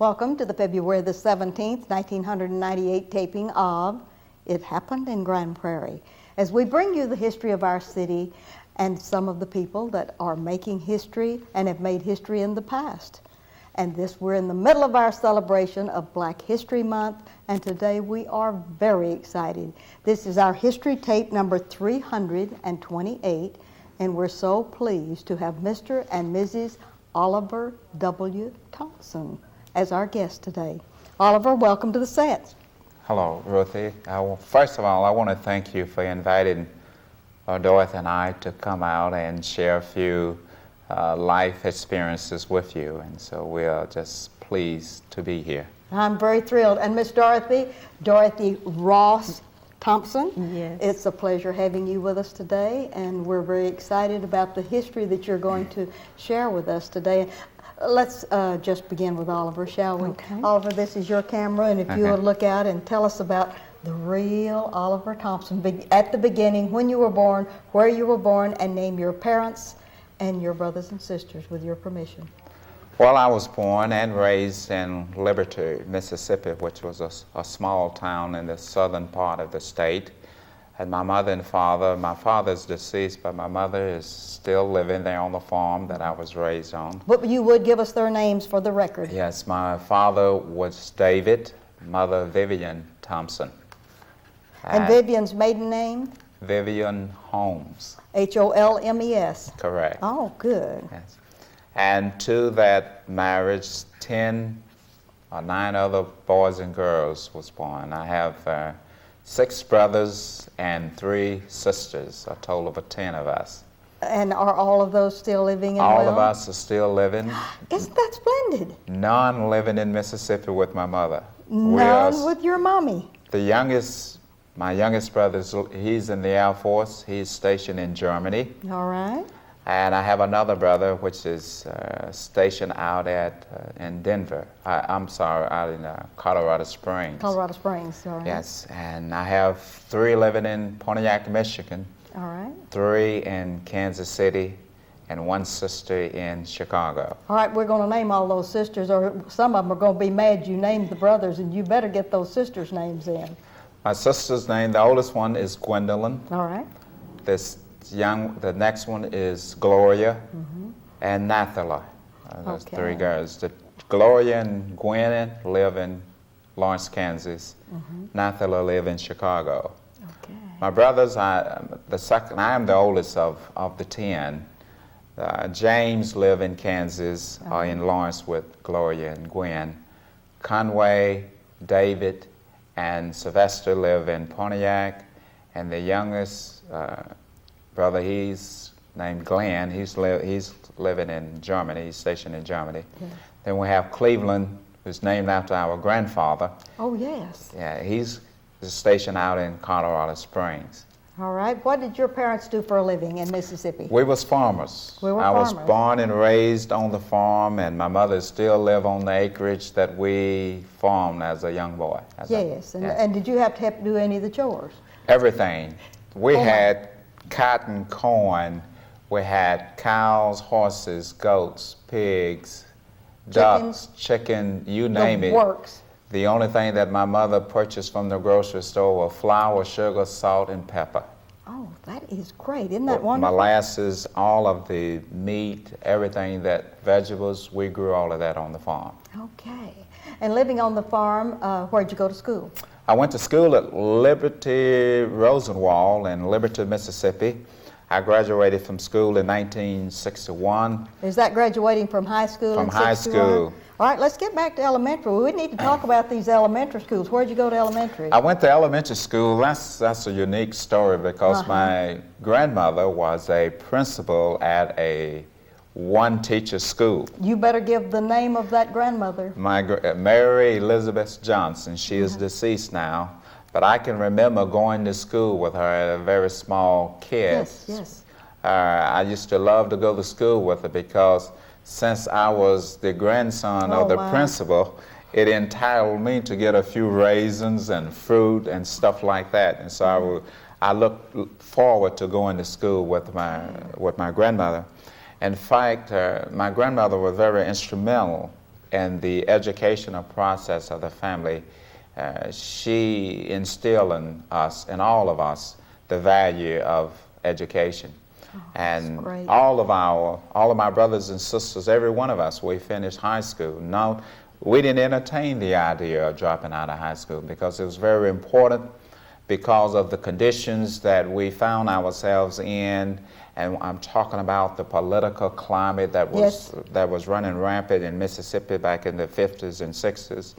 Welcome to the February the 17th, 1998 taping of It Happened in Grand Prairie, as we bring you the history of our city and some of the people that are making history and have made history in the past. And we're in the middle of our celebration of Black History Month, and today we are very excited. This is our history tape number 328, and we're so pleased to have Mr. and Mrs. Oliver W. Thompson as our guest today. Oliver, welcome to the set. Hello, Ruthie. First of all, I want to thank you for inviting Dorothy and I to come out and share a few life experiences with you, and so we are just pleased to be here. I'm very thrilled. And Miss Dorothy Ross Thompson, yes. It's a pleasure having you with us today, and we're very excited about the history that you're going to share with us today. Let's just begin with Oliver, shall we? Okay. Oliver, this is your camera, and if you would look out and tell us about the real Oliver Thompson, at the beginning, when you were born, where you were born, and name your parents and your brothers and sisters, with your permission. Well, I was born and raised in Liberty, Mississippi, which was a small town in the southern part of the state. And my mother and father, my father's deceased, but my mother is still living there on the farm that I was raised on. But you would give us their names for the record. Yes, my father was David, mother Vivian Thompson. And Vivian's maiden name? Vivian Holmes. Holmes. Correct. Oh, good. Yes. And to that marriage, 10 or 9 other boys and girls was born. I have 6 brothers and 3 sisters, a total of 10 of us. And are all of those still living in All of us are still living. Isn't that splendid? None living in Mississippi with my mother. None with your mommy? The youngest, my youngest brother, he's in the Air Force. He's stationed in Germany. All right. And I have another brother, which is stationed out in Denver. Out in Colorado Springs. Colorado Springs, all right. Yes, and I have 3 living in Pontiac, Michigan. All right. 3 in Kansas City, and 1 sister in Chicago. All right, we're going to name all those sisters, or some of them are going to be mad you named the brothers, and you better get those sisters' names in. My sister's name, the oldest one, is Gwendolyn. All right. The next one is Gloria and Nathala. Those 3 girls. Gloria and Gwen live in Lawrence, Kansas. Nathala live in Chicago. Okay. My brothers, I am the oldest of the 10. James live in Kansas, or in Lawrence with Gloria and Gwen. Conway, David, and Sylvester live in Pontiac, and the youngest brother, he's named Glenn. He's living in Germany. He's stationed in Germany. Yeah. Then we have Cleveland, who's named after our grandfather. Oh, yes. Yeah, he's stationed out in Colorado Springs. All right. What did your parents do for a living in Mississippi? We was farmers. We were farmers. I was born and raised on the farm, and my mother still live on the acreage that we farmed as a young boy. Yes. And did you have to help do any of the chores? Everything. We had cotton, corn. We had cows, horses, goats, pigs, ducks, chicken, you name it. Works. The only thing that my mother purchased from the grocery store were flour, sugar, salt, and pepper. Oh, that is great. Isn't that wonderful? Molasses, all of the meat, everything vegetables, we grew all of that on the farm. Okay. And living on the farm, where'd you go to school? I went to school at Liberty Rosenwald in Liberty, Mississippi. I graduated from school in 1961. Is that graduating from high school? From high school. All right, let's get back to elementary. We need to talk about these elementary schools. Where'd you go to elementary? I went to elementary school. That's a unique story because my grandmother was a principal at a one-teacher school. You better give the name of that grandmother. Mary Elizabeth Johnson. She is deceased now. But I can remember going to school with her as a very small kid. Yes, yes. I used to love to go to school with her because since I was the grandson of the principal, it entitled me to get a few raisins and fruit and stuff like that. And so I looked forward to going to school with my grandmother. In fact, my grandmother was very instrumental and the educational process of the family, she instilled in us, in all of us, the value of education. And great. all of my brothers and sisters, every one of us, we finished high school. No, we didn't entertain the idea of dropping out of high school because it was very important because of the conditions that we found ourselves in. And I'm talking about the political climate that was running rampant in Mississippi back in the 50s and 60s.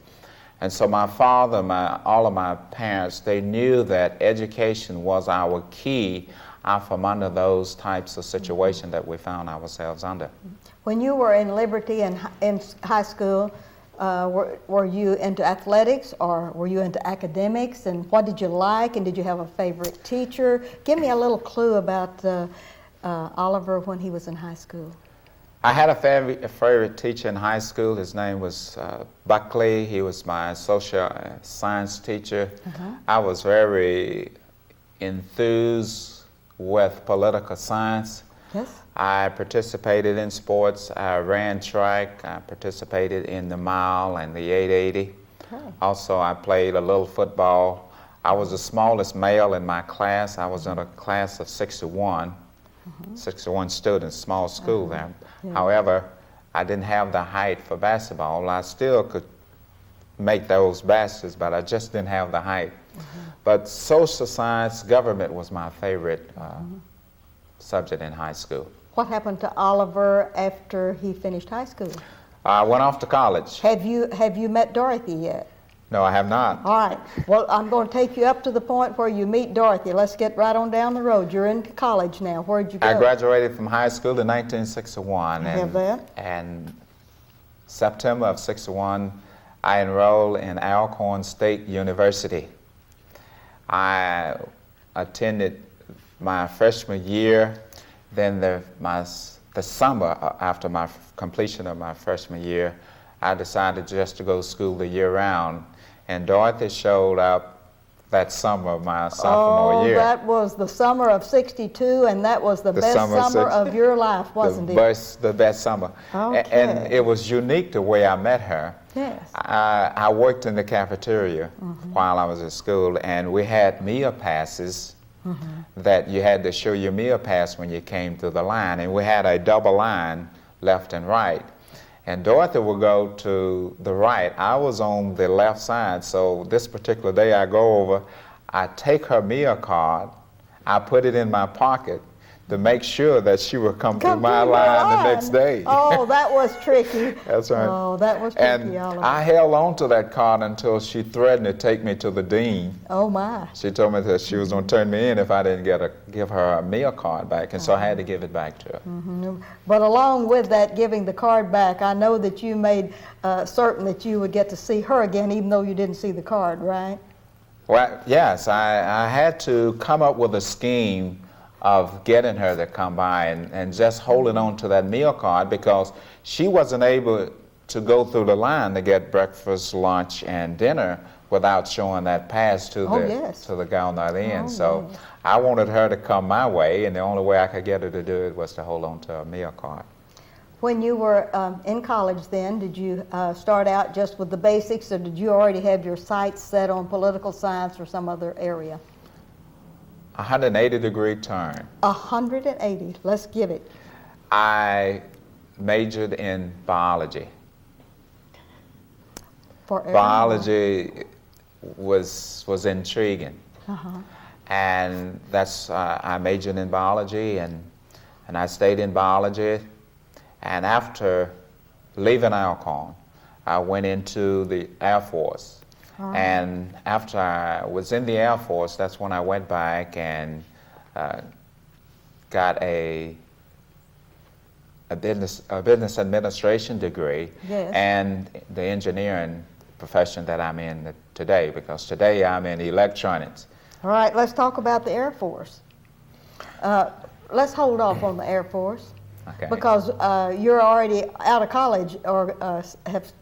And so my father, all of my parents, they knew that education was our key out from under those types of situations that we found ourselves under. When you were in Liberty in high school, were you into athletics or were you into academics? And what did you like? And did you have a favorite teacher? Give me a little clue about Oliver when he was in high school. I had a favorite teacher in high school. His name was Buckley. He was my social science teacher. I was very enthused with political science. Yes. I participated in sports. I ran track. I participated in the mile and the 880. Okay. Also, I played a little football. I was the smallest male in my class. I was in a class of 61. 61 students, small school there. Yeah. However, I didn't have the height for basketball. I still could make those baskets, but I just didn't have the height. But social science, government was my favorite subject in high school. What happened to Oliver after he finished high school? I went off to college. Have you met Dorothy yet? No, I have not. All right. Well, I'm going to take you up to the point where you meet Dorothy. Let's get right on down the road. You're in college now. Where'd you go? I graduated from high school in 1961. I have that. And September of 61, I enrolled in Alcorn State University. I attended my freshman year. Then the summer after my completion of my freshman year, I decided just to go to school the year round. And Dorothy showed up that summer of my sophomore year. Oh, that was the summer of 62, and that was the best summer of your life, wasn't it? The best summer. Okay. And it was unique the way I met her. Yes. I worked in the cafeteria while I was at school, and we had meal passes that you had to show your meal pass when you came through the line. And we had a double line, left and right. And Dorothy would go to the right. I was on the left side, so this particular day I go over, I take her meal card, I put it in my pocket to make sure that she would come through my line the next day. Oh, that was tricky. That's right. Oh, that was tricky, And Oliver. I held on to that card until she threatened to take me to the dean. Oh, my. She told me that she was going to turn me in if I didn't give her a meal card back, and so I had to give it back to her. But along with that, giving the card back, I know that you made certain that you would get to see her again, even though you didn't see the card, right? Well, yes, I had to come up with a scheme of getting her to come by and just holding on to that meal card because she wasn't able to go through the line to get breakfast, lunch, and dinner without showing that pass to the gal on the end. So I wanted her to come my way, and the only way I could get her to do it was to hold on to a meal card. When you were in college then, did you start out just with the basics, or did you already have your sights set on political science or some other area? 180-degree turn. 180. Let's give it. I majored in biology. Biology was intriguing. And that's I majored in biology and I stayed in biology. And after leaving Alcorn, I went into the Air Force. And after I was in the Air Force, that's when I went back and got a business administration degree and the engineering profession that I'm in today, because today I'm in electronics. All right, let's talk about the Air Force. Let's hold off on the Air Force. Okay. Because you're already out of college or have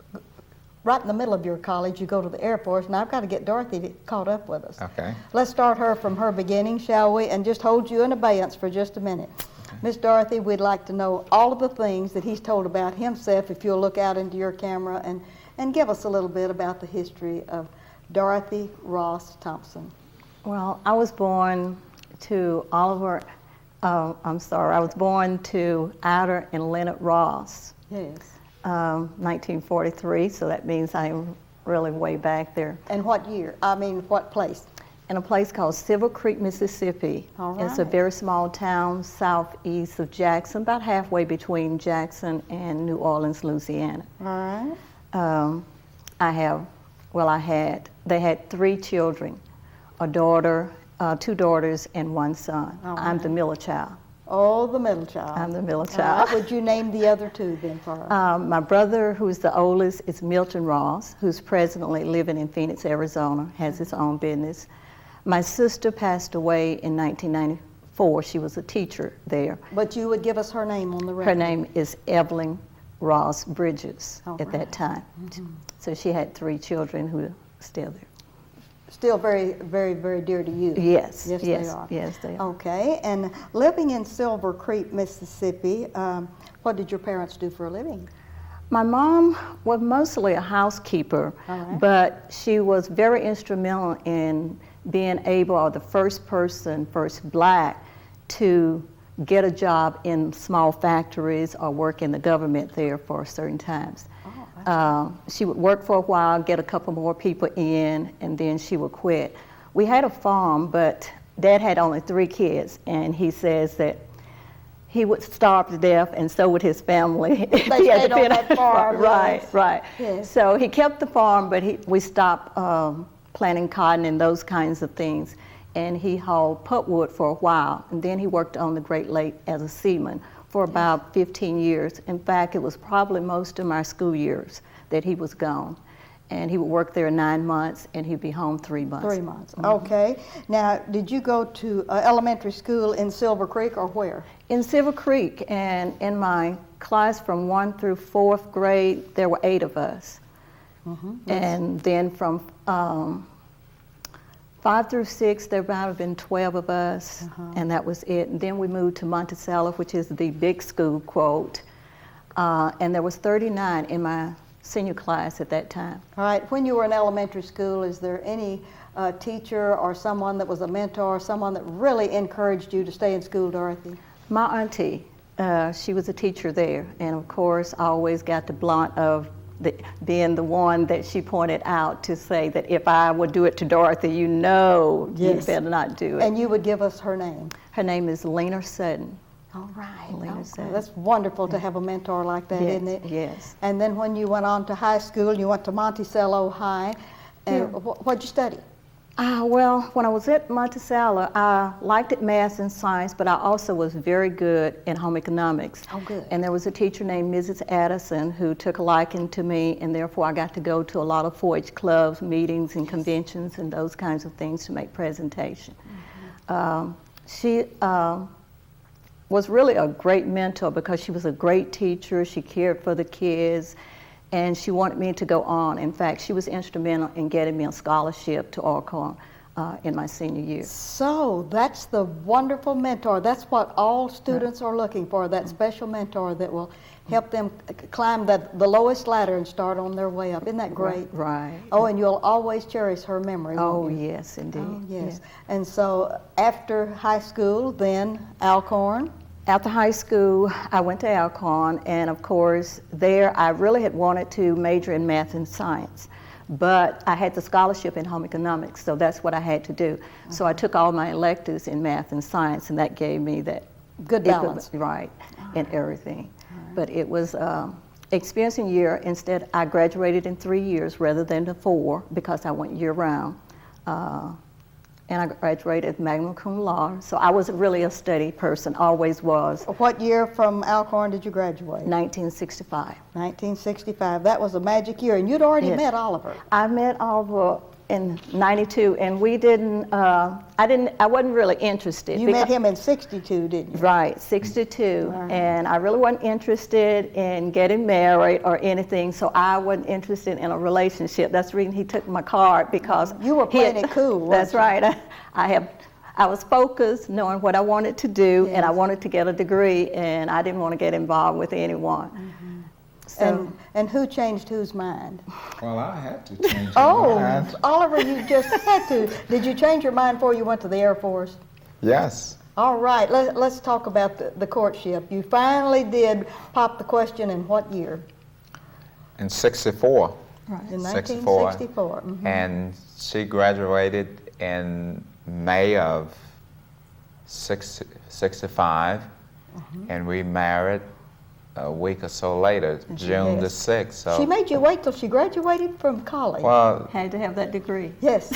right in the middle of your college, you go to the Air Force, and I've got to get Dorothy caught up with us. Okay. Let's start her from her beginning, shall we? And just hold you in abeyance for just a minute. Miss Dorothy, we'd like to know all of the things that he's told about himself, if you'll look out into your camera and give us a little bit about the history of Dorothy Ross Thompson. Well, I was born to Oliver, I was born to Ida and Leonard Ross, Yes. 1943, so that means I'm really way back there. And what year? I mean, what place? In a place called Silver Creek, Mississippi. All It's a right. very small town southeast of Jackson, about halfway between Jackson and New Orleans, Louisiana. All right. They had 3 children, a daughter, 2 daughters, and 1 son. All I'm right. the middle child. Oh, the middle child. I'm the middle All child. right. Would you name the other 2 then for her? My brother, who's the oldest, is Milton Ross, who's presently living in Phoenix, Arizona, has his own business. My sister passed away in 1994. She was a teacher there. But you would give us her name on the record. Her name is Evelyn Ross Bridges All at right. that time. So she had 3 children who are still there. Still very, very, very dear to you. Yes, Yes, yes, they are. yes, they are. Okay, and living in Silver Creek, Mississippi, what did your parents do for a living? My mom was mostly a housekeeper, All right. but she was very instrumental in being able, or the first black, to get a job in small factories or work in the government there for certain times. She would work for a while, get a couple more people in, and then she would quit. We had a farm, but Dad had only 3 kids, and he says that he would starve to death, and so would his family. They stayed on that farm. Right, Yes. right. Yes. So he kept the farm, but we stopped planting cotton and those kinds of things. And he hauled pulpwood for a while, and then he worked on the Great Lake as a seaman for about 15 years. In fact, it was probably most of my school years that he was gone. And he would work there 9 months, and he'd be home 3 months. 3 months. Okay. Now, did you go to elementary school in Silver Creek or where? In Silver Creek, and in my class from 1 through 4th grade, there were 8 of us. And then from 5 through 6, there might have been 12 of us, and that was it. And then we moved to Monticello, which is the big school, quote, and there was 39 in my senior class at that time. All right. When you were in elementary school, is there any teacher or someone that was a mentor, someone that really encouraged you to stay in school, Dorothy? My auntie, she was a teacher there, and of course I always got the blunt of being the one that she pointed out to say that if I would do it to Dorothy, you know, Yes. you better not do it. And you would give us her name. Her name is Lena Sutton. All right. Lena Okay. Sutton. That's wonderful to have a mentor like that, Yes, isn't it? yes. And then when you went on to high school, you went to Monticello High. And what'd you study? Well, when I was at Monticello, I liked it math and science, but I also was very good in home economics. Oh, good. And there was a teacher named Mrs. Addison who took a liking to me, and therefore I got to go to a lot of 4-H clubs, meetings, and conventions, and those kinds of things to make presentation. She was really a great mentor because she was a great teacher. She cared for the kids, and she wanted me to go on. In fact, she was instrumental in getting me a scholarship to Alcorn in my senior year. So that's the wonderful mentor. That's what all students are looking for, that special mentor that will help them climb the lowest ladder and start on their way up. Isn't that great? Right. Oh, and you'll always cherish her memory, Oh, won't you? yes, indeed. Oh, yes. And so after high school, then Alcorn. After high school, I went to Alcorn, and of course, there I really had wanted to major in math and science. But I had the scholarship in home economics, so that's what I had to do. So I took all my electives in math and science, and that gave me that Good balance. right, in everything. But it was experiencing year. Instead, I graduated in 3 years rather than the 4 because I went year round. And I graduated magna cum laude. So I was really a study person, always was. What year from Alcorn did you graduate? 1965. 1965. That was a magic year, and you'd already Yes. met Oliver. I met Oliver in 92, and we didn't, I wasn't really interested. You met him in 62, didn't you? Right, 62, Right. and I really wasn't interested in getting married or anything, so I wasn't interested in a relationship. That's the reason he took my card, because You were playing it cool, weren't That's you? right. I have I was focused, knowing what I wanted to do, and I wanted to get a degree, and I didn't want to get involved with anyone. So, And who changed whose mind? Well, I had to change my mind. Oliver, you just had to. Did you change your mind before you went to the Air Force? Yes. All right, let's talk about the courtship. You finally did pop the question in what year? In 64. right. In 64. 1964. Mhm. And she graduated in May of 65, and we married a week or so later, June the 6th. So, She made you wait till she graduated from college. well, Had to have that degree. Yes.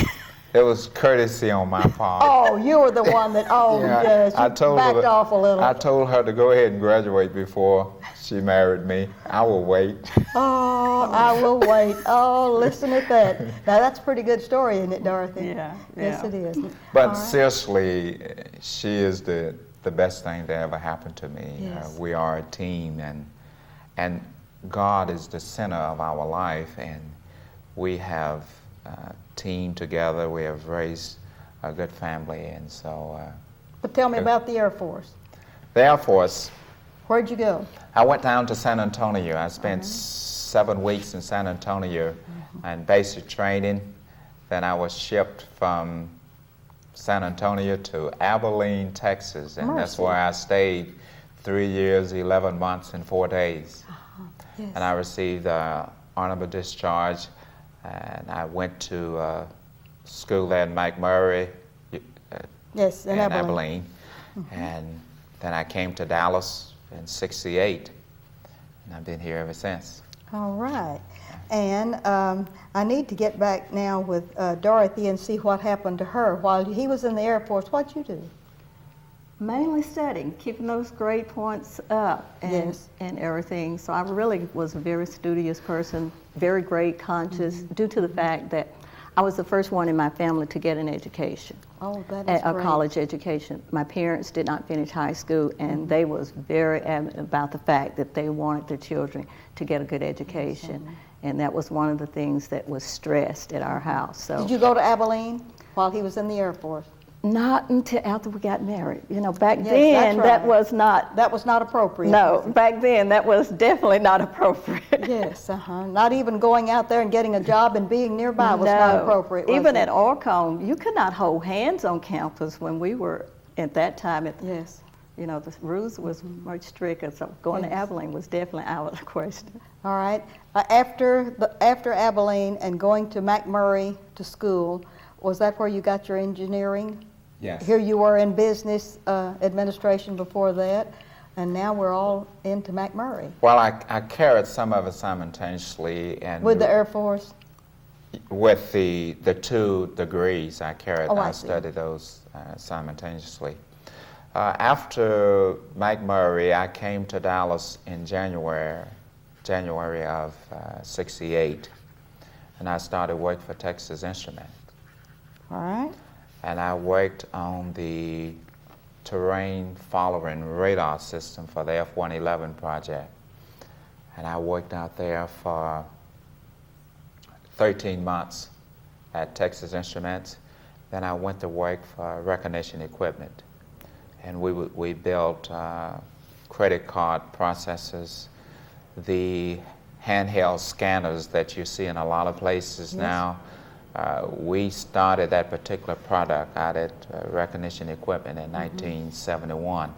it was courtesy on my part. Oh, you were the one that, yes, you backed off a little. I told her to go ahead and graduate before she married me. I will wait. Oh, I will wait. Oh, listen at that. Now, that's a pretty good story, isn't it, Dorothy? Yeah. Yes, it is. But All right. seriously, she is the best thing that ever happened to me. Yes. We are a team, and God is the center of our life, and we have teamed together. We have raised a good family, and so. But tell me about the Air Force. The Air Force. Where'd you go? I went down to San Antonio. I spent 7 weeks in San Antonio and basic training. Then I was shipped from San Antonio to Abilene, Texas, and that's Mercy. where I stayed 3 years, 11 months, and 4 days. Yes. And I received honorable discharge, and I went to school there in McMurray, Yes, in in Abilene. Abilene. And then I came to Dallas in 68, and I've been here ever since. All right. And I need to get back now with Dorothy and see what happened to her. While he was in the Air Force, what'd you do? Mainly studying, keeping those grade points up and, Yes. and everything. So I really was a very studious person, very grade conscious, due to the fact that I was the first one in my family to get an education. Oh, that is A great. college education. My parents did not finish high school, and they was very adamant about the fact that they wanted their children to get a good education, and that was one of the things that was stressed at our house. So Did you go to Abilene while he was in the Air Force? not until after we got married. You know, back Yes, then that's that right. was not. That was not appropriate. No, was it? back then that was definitely not appropriate. Yes, Not even going out there and getting a job and being nearby was not appropriate. Was Even it? at Orcon, you could not hold hands on campus when we were at that time. Yes. You know, the rules was much stricter, so going to Yes. Abilene was definitely out of the question. All right. After Abilene and going to McMurray to school, was that where you got your engineering? Yes. Here you were in business administration before that, and now we're all into McMurray. Well, I carried some of it simultaneously, and With the Air Force? with the 2 degrees I carried, Oh, I I see. studied those simultaneously. After McMurray, I came to Dallas in January of 68, and I started work for Texas Instruments. All right. And I worked on the terrain following radar system for the F-111 project. And I worked out there for 13 months at Texas Instruments. Then I went to work for recognition equipment. And we built credit card processors, the handheld scanners that you see in a lot of places now. We started that particular product out at Recognition Equipment in 1971.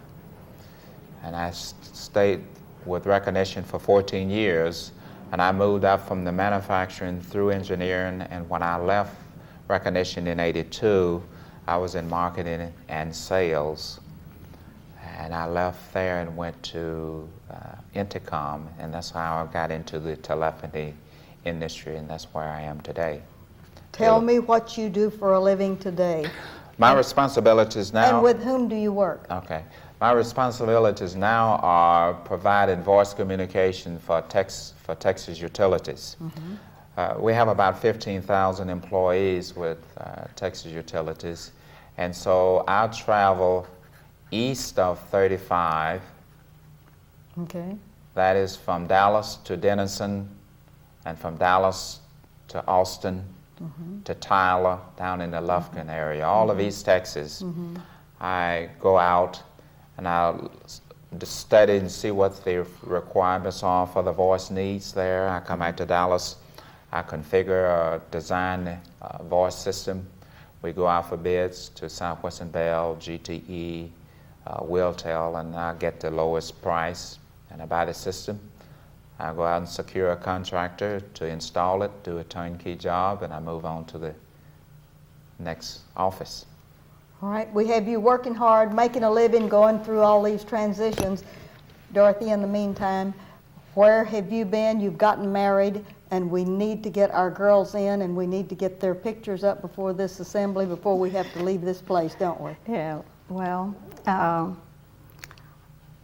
And I stayed with Recognition for 14 years, and I moved up from the manufacturing through engineering, and when I left Recognition in 82, I was in marketing and sales. And I left there and went to Intercom, and that's how I got into the telephony industry, and that's where I am today. Tell me what you do for a living today. My responsibilities now. And with whom do you work? Okay. My responsibilities now are providing voice communication for Texas Utilities. We have about 15,000 employees with Texas Utilities, and so I travel east of 35. Okay. That is from Dallas to Denison, and from Dallas to Austin, to Tyler, down in the Lufkin area, all of East Texas. I go out and I'll study and see what the requirements are for the voice needs there. I come back to Dallas, I configure, design the voice system. We go out for bids to Southwestern Bell, GTE, Wiltel, and I get the lowest price and I buy the system. I go out and secure a contractor to install it, do a turnkey job, and I move on to the next office. All right, we have you working hard, making a living, going through all these transitions. Dorothy, in the meantime, where have you been? You've gotten married, and we need to get our girls in, and we need to get their pictures up before this assembly, before we have to leave this place, don't we? Yeah, well,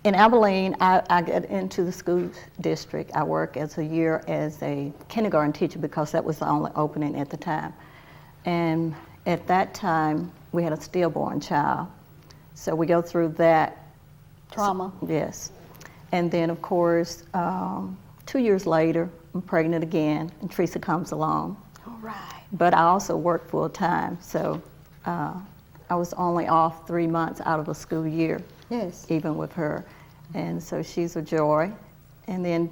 in Abilene, I get into the school district. I work as a year as a kindergarten teacher because that was the only opening at the time. And at that time, we had a stillborn child. So we go through that. Trauma. Yes. And then, of course, 2 years later, I'm pregnant again, and Teresa comes along. All right. But I also work full time, so I was only off 3 months out of a school year. Yes. Even with her. And so she's a joy. And then,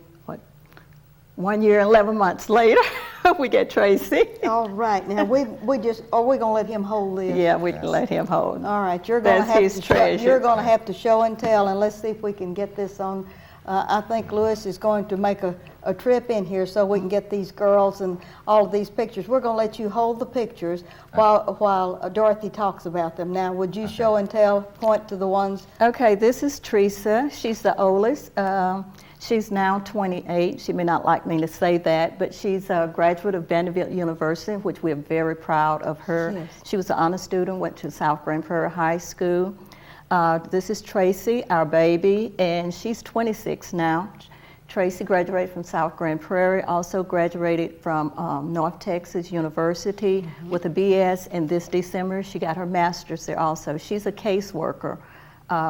1 year and 11 months later, we get Tracy. All right. Now, we just, are we going to let him hold this? Yeah, we can let him hold. All right. You're going to That's have his to treasure. you're going to have to show and tell, and let's see if we can get this on. I think Lewis is going to make a trip in here so we can get these girls and all of these pictures. We're going to let you hold the pictures while Dorothy talks about them. Now, would you show and tell, point to the ones? Okay, this is Teresa. She's the oldest. She's now 28. She may not like me to say that, but she's a graduate of Vanderbilt University, which we're very proud of her. Yes. She was an honor student, went to South Grand Prairie High School. This is Tracy, our baby, and she's 26 now. Tracy graduated from South Grand Prairie, also graduated from North Texas University with a BS, and this December she got her master's there also. She's a caseworker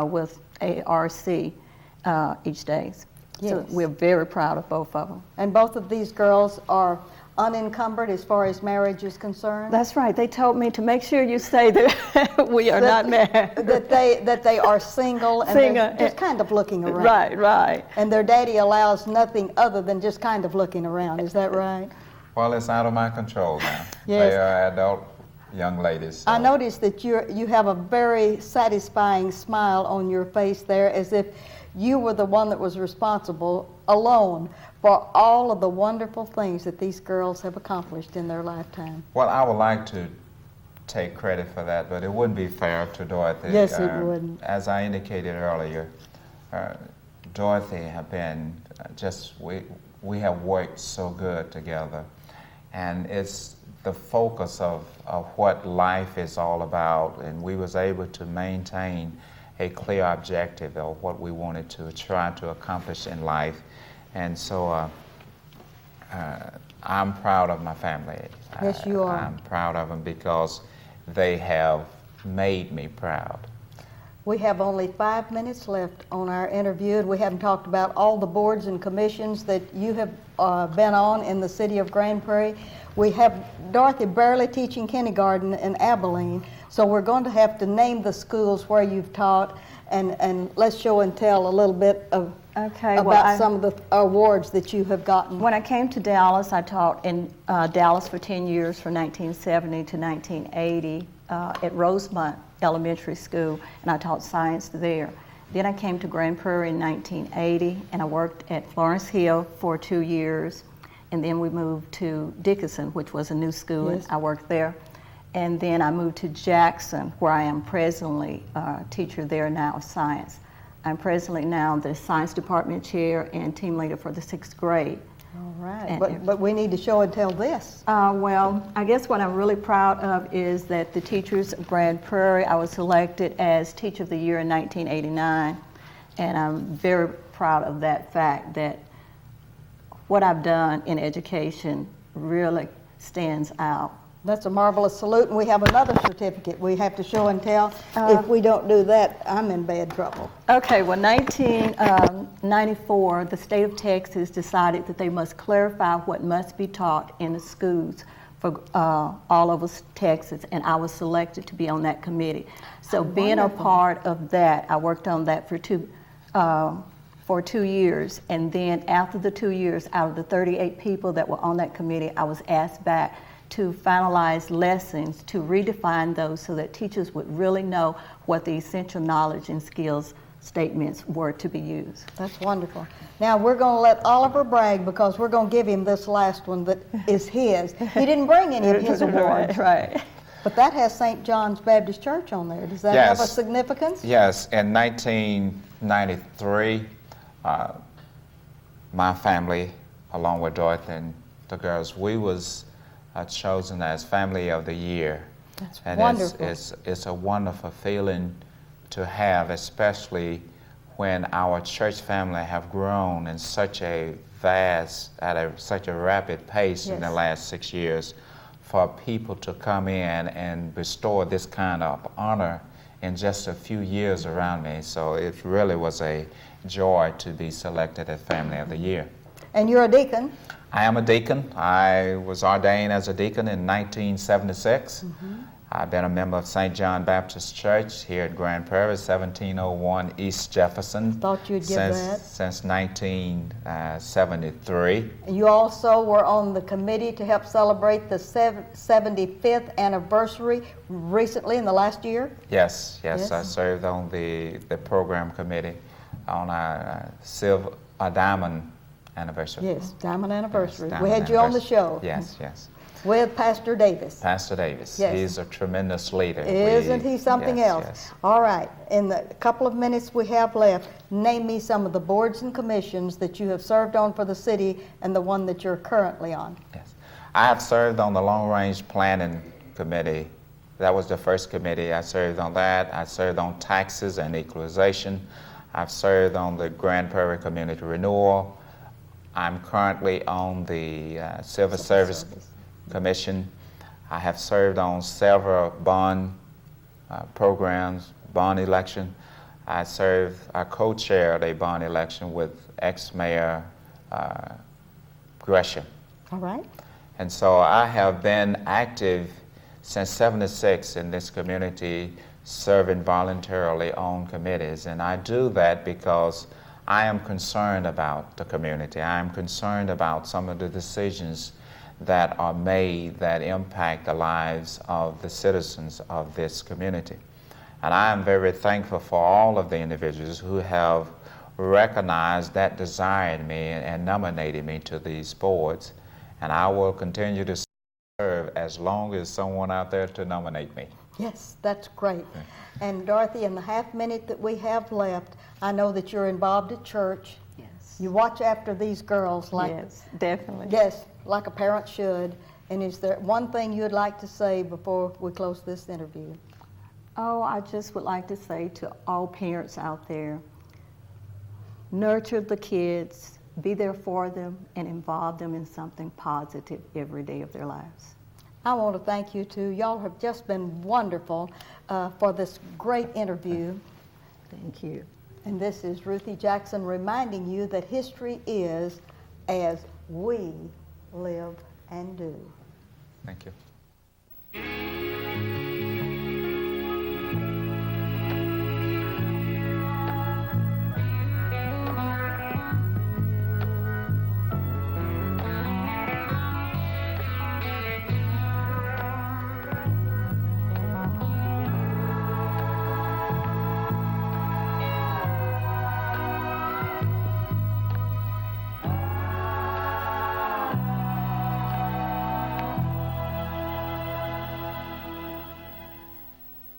with ARC each day. Yes. So we're very proud of both of them. And both of these girls are unencumbered as far as marriage is concerned? That's right. They told me to make sure you say that we are not married. That they are single and they're just kind of looking around. Right, right. And their daddy allows nothing other than just kind of looking around. Is that right? Well, it's out of my control now. Yes. They are adult young ladies. So. I noticed that you have a very satisfying smile on your face there, as if you were the one that was responsible alone for all of the wonderful things that these girls have accomplished in their lifetime. Well, I would like to take credit for that, but it wouldn't be fair to Dorothy. Yes, it wouldn't. As I indicated earlier, Dorothy have been we have worked so good together, and it's the focus of what life is all about, and we was able to maintain a clear objective of what we wanted to try to accomplish in life. And so I'm proud of my family. Yes, you are. I'm proud of them because they have made me proud. We have only 5 minutes left on our interview, and we haven't talked about all the boards and commissions that you have been on in the city of Grand Prairie. We have Dorothy barely teaching kindergarten in Abilene, so we're going to have to name the schools where you've taught, and let's show and tell a little bit about some of the awards that you have gotten. When I came to Dallas, I taught in Dallas for 10 years, from 1970 to 1980 at Rosemont Elementary School, and I taught science there. Then I came to Grand Prairie in 1980, and I worked at Florence Hill for 2 years, and then we moved to Dickinson, which was a new school, Yes. and I worked there. And then I moved to Jackson, where I am presently a teacher there now of science. I'm presently now the science department chair and team leader for the 6th grade. All right, And but we need to show and tell this. Well, I guess what I'm really proud of is that the teachers of Grand Prairie, I was selected as Teacher of the Year in 1989, and I'm very proud of that fact, that what I've done in education really stands out. That's a marvelous salute, and we have another certificate we have to show and tell. If we don't do that, I'm in bad trouble. Okay, well, 1994, the state of Texas decided that they must clarify what must be taught in the schools for all over Texas, and I was selected to be on that committee. So being a part of that, I worked on that for 2 years, and then after the 2 years, out of the 38 people that were on that committee, I was asked back to finalize lessons, to redefine those so that teachers would really know what the essential knowledge and skills statements were to be used. That's wonderful. Now we're going to let Oliver brag because we're going to give him this last one that is his. He didn't bring any of his awards. Right. But that has St. John's Baptist Church on there. Does that have a significance? Yes. In 1993, my family, along with Dorothy and the girls, we was chosen as Family of the Year. That's and wonderful. It's a wonderful feeling to have, especially when our church family have grown in such a such a rapid pace in the last 6 years. For people to come in and bestow this kind of honor in just a few years around me. So it really was a joy to be selected as Family of the Year. And you're a deacon? I am a deacon. I was ordained as a deacon in 1976. I've been a member of St. John Baptist Church here at Grand Prairie, 1701 East Jefferson. Thought you'd give that. Since 1973. You also were on the committee to help celebrate the 75th anniversary recently in the last year? Yes. I served on the program committee on our diamond anniversary. Yes, diamond anniversary. Yes, we had you on the show. Yes. With Pastor Davis. Pastor Davis. Yes. He's a tremendous leader. Isn't he something else? Yes. All right. In the couple of minutes we have left, name me some of the boards and commissions that you have served on for the city and the one that you're currently on. Yes. I have served on the Long Range Planning Committee. That was the first committee. I served on that. I served on taxes and equalization. I've served on the Grand Prairie Community Renewal. I'm currently on the Civil Service Commission. I have served on several bond programs, bond election. I co-chaired a bond election with ex-mayor Gresham. All right. And so I have been active since '76 in this community, serving voluntarily on committees. And I do that because I am concerned about the community. I am concerned about some of the decisions that are made that impact the lives of the citizens of this community. And I am very thankful for all of the individuals who have recognized that desire in me and nominated me to these boards. And I will continue to serve as long as someone out there to nominate me. Yes, that's great. And Dorothy, in the half minute that we have left, I know that you're involved at church. Yes. You watch after these girls like Yes, definitely. Yes, like a parent should. And is there one thing you'd like to say before we close this interview? Oh, I just would like to say to all parents out there, nurture the kids, be there for them, and involve them in something positive every day of their lives. I want to thank you too. Y'all have just been wonderful for this great interview. Thank you. And this is Ruthie Jackson reminding you that history is as we live and do. Thank you.